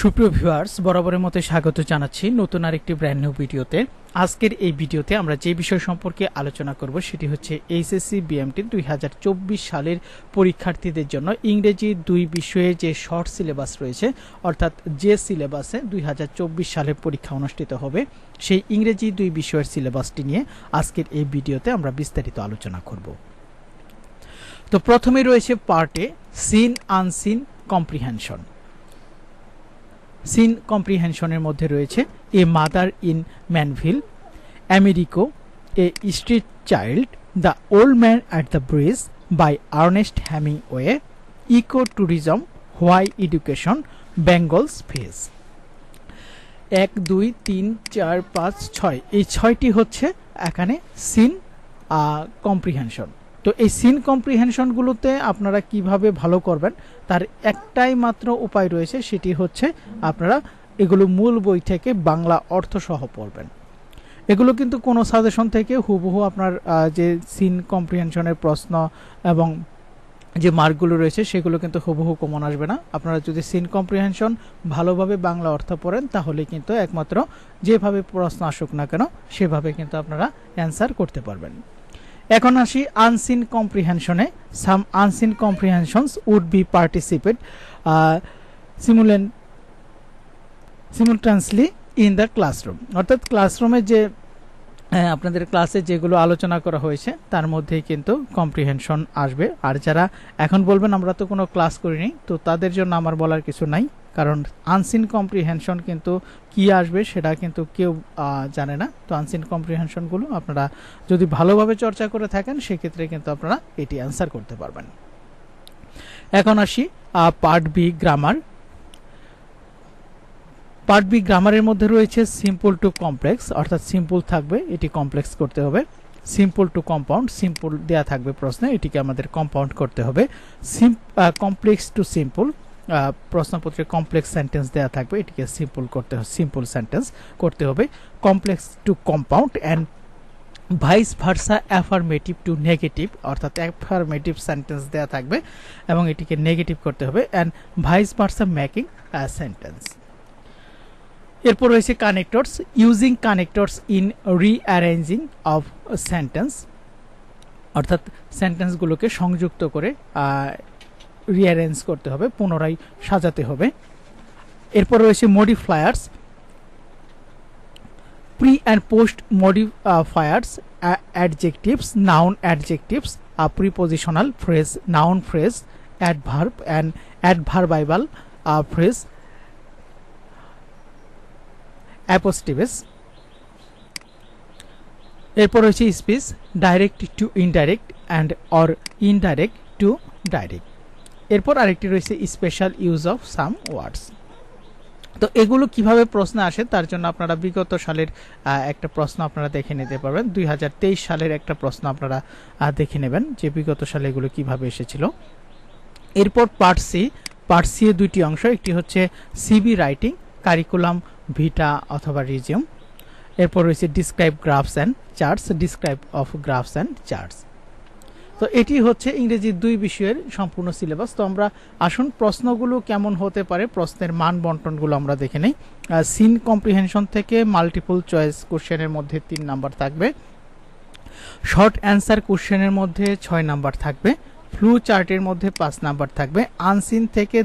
সুপ্রিয় ভিউয়ার্স, বরাবরের মতো স্বাগত জানাচ্ছি নতুন আরেকটি ব্র্যান্ড নিউ ভিডিওতে। আজকের এই ভিডিওতে আমরা যে বিষয় সম্পর্কে আলোচনা করব সেটি হচ্ছে এইচএসসি বিএমটি 2024 সালের পরীক্ষার্থীদের জন্য ইংরেজি 2 বিষয়ে যে শর্ট সিলেবাস রয়েছে, অর্থাৎ যে সিলেবাসে 2024 সালের পরীক্ষা অনুষ্ঠিত হবে, সেই ইংরেজি 2 বিষয়ের সিলেবাসটি নিয়ে আজকের এই ভিডিওতে আমরা বিস্তারিত আলোচনা করব। তো প্রথমে রয়েছে পার্টে সিন আনসিন কম্প্রিহেনশন। সিন কম্প্রিহেনশনের মধ্যে রয়েছে a mother in Mannville, Amerigo, a street child, the old man at the bridge by Ernest Hemingway, eco tourism, why education, Bengal's face. 1, 2, 3, 4, 5, 6 এই 6টি হচ্ছে এখানে সিন কম্প্রিহেনশন। তো এই সিন কম্প্রিহেনশনগুলোতে আপনারা কিভাবে ভালো করবেন তার একটাই মাত্র উপায় রয়েছে, সেটি হচ্ছে আপনারা এগুলো মূল বই থেকে বাংলা অর্থ সহ পড়বেন। এগুলো কিন্তু কোনো সাজেশন থেকে হুবহু আপনার যে সিন কম্প্রিহেনশনের প্রশ্ন এবং যে মার্কগুলো রয়েছে সেগুলো কিন্তু হুবহু কমন আসবে না। আপনারা যদি সিন কম্প্রিহেনশন ভালোভাবে বাংলা অর্থ পড়েন তাহলে কিন্তু একমাত্র যেভাবে প্রশ্ন আসুক না কেন সেভাবে কিন্তু আপনারা অ্যান্সার করতে পারবেন। এখন আসি আনসিন কম্প্রিহেনশনে। Some unseen comprehensions would be participate simultaneously in the classroom. অর্থাৎ ক্লাসরুমে যে আপনাদের ক্লাসে যেগুলো আলোচনা করা হয়েছে তার মধ্যেই কিন্তু কম্প্রিহেনশন আসবে। আর যারা এখন বলবেন আমরা তো কোনো ক্লাস করিনি, তো তাদের জন্য আমার বলার কিছু নাই, কারণ আনসিন কম্প্রিহেনশন কিন্তু কি আসবে সেটা কিন্তু কেউ জানে না। তো আনসিন কম্প্রিহেনশনগুলো আপনারা যদি ভালোভাবে চর্চা করে থাকেন সেক্ষেত্রে কিন্তু আপনারা এটি অ্যান্সার করতে পারবেন। এখন আসি part B grammar. Part B গ্রামারের মধ্যে রয়েছে সিম্পল টু কমপ্লেক্স, অর্থাৎ সিম্পল থাকবে, এটি কমপ্লেক্স করতে হবে। সিম্পল টু কম্পাউন্ড, সিম্পল দেয়া থাকবে প্রশ্নে, এটিকে আমাদের কম্পাউন্ড করতে হবে। কমপ্লেক্স টু সিম্পল, প্রশ্নপত্রে কমপ্লেক্স সেন্টেন্স দেয়া থাকবে, এটিকে সিম্পল করতে হবে, সিম্পল সেন্টেন্স করতে হবে। Complex two compound and vice versa affirmative two negative, অর্থাৎ অ্যাফার্মেটিভ সেন্টেন্স দেয়া থাকবে এবং এটিকে নেগেটিভ করতে হবে। And vice versa making sentence. এরপর রয়েছে connectors, using connectors in rearranging of sentence, অর্থাৎ সেন্টেন্সগুলোকে সংযুক্ত করে রিঅ্যারেঞ্জ করতে হবে, পুনরায় সাজাতে হবে। এরপর রয়েছে modifiers, pre and post modifiers, adjectives, noun adjectives, prepositional phrase, noun phrase, adverb and adverbial phrase, appositives. এরপর রয়েছে speech, direct to indirect and or indirect to direct. এরপর আরেকটি রয়েছে special use of some words. তো এগুলো কিভাবে প্রশ্ন আসে তার জন্য আপনারা বিগত সালের একটা প্রশ্ন আপনারা দেখে নিতে পারবেন। 2023 সালের একটা প্রশ্ন আপনারা দেখে নেবেন যে বিগত সালে এগুলো কিভাবে এসেছিল। এরপর পার্ট সি, পার্ট সি এর 2টি অংশ, একটি হচ্ছে সিবি রাইটিং, কারিকুলাম ভিটা অথবা রিজিউম। এরপর রয়েছে describe grasp and charts, describe of grasp and charts. তো এটি হচ্ছে ইংরেজি 2 বিষয়ের সম্পূর্ণ সিলেবাস। তো আমরা আসুন প্রশ্নগুলো কেমন হতে পারে, প্রশ্নের মান বন্টনগুলো আমরা দেখে নেই। সিন কম্প্রিহেনশন থেকে মাল্টিপল চয়েস কোশ্চেনের মধ্যে 3 নাম্বার থাকবে, শর্ট অ্যান্সার কোশ্চেনের মধ্যে 6 নাম্বার থাকবে, ফ্লু চার্টের মধ্যে 5 নাম্বার থাকবে। আনসিন থেকে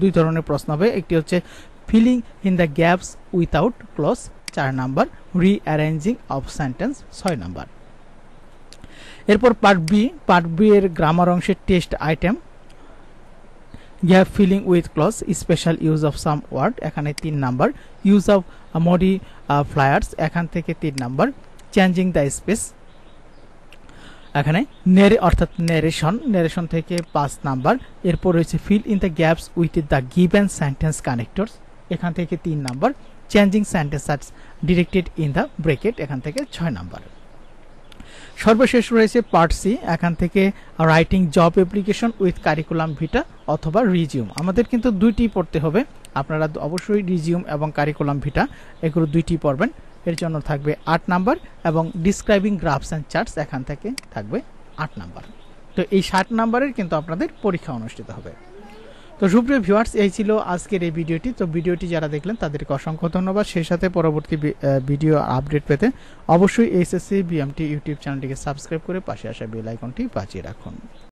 2 ধরনের প্রশ্ন হবে, একটি হচ্ছে filling in the gaps without clause 4 number, rearranging of sentence 6 number. এরপর পার্ট বি এর গ্রামার অংশের test item, gap filling with clause, special use of some word, এখানে 3 নাম্বার, ইউজ অফ মডিফায়ার্স এখান থেকে 3 নাম্বার, চেঞ্জিং দ্য স্পেস এখানে অর্থাৎ narration থেকে 5 number. এরপর রয়েছে fill in the gaps with the given sentence connectors, এখান থেকে 3 number, changing sentence directed in the bracket, এখান থেকে 6 নাম্বার। সর্বশেষ রয়েছে পার্ট সি, এখান থেকে writing job application with curriculum ভিটা অথবা রিজিউম। আমাদের কিন্তু 2টি পড়তে হবে, আপনারা অবশ্যই রিজিউম এবং কারিকুলাম ভিটা এগুলো 2টি পড়বেন। এর জন্য থাকবে 8 নাম্বার এবং ডিসক্রাইবিং গ্রাফস অ্যান্ড চার্টস এখান থেকে থাকবে 8 নাম্বার। তো এই 60 নাম্বারের কিন্তু আপনাদের পরীক্ষা অনুষ্ঠিত হবে। তো সুপ্রিয় ভিউয়ার্স, এই ছিল আজকের এই ভিডিওটি। তো ভিডিওটি যারা দেখলেন তাদেরকে অসংখ্য ধন্যবাদ। সেই সাথে পরবর্তী ভিডিও আপডেট পেতে অবশ্যই এইচএসসি বিএমটি ইউটিউব চ্যানেলটিকে সাবস্ক্রাইব করে পাশে আসা বেল আইকনটি বাজিয়ে রাখুন।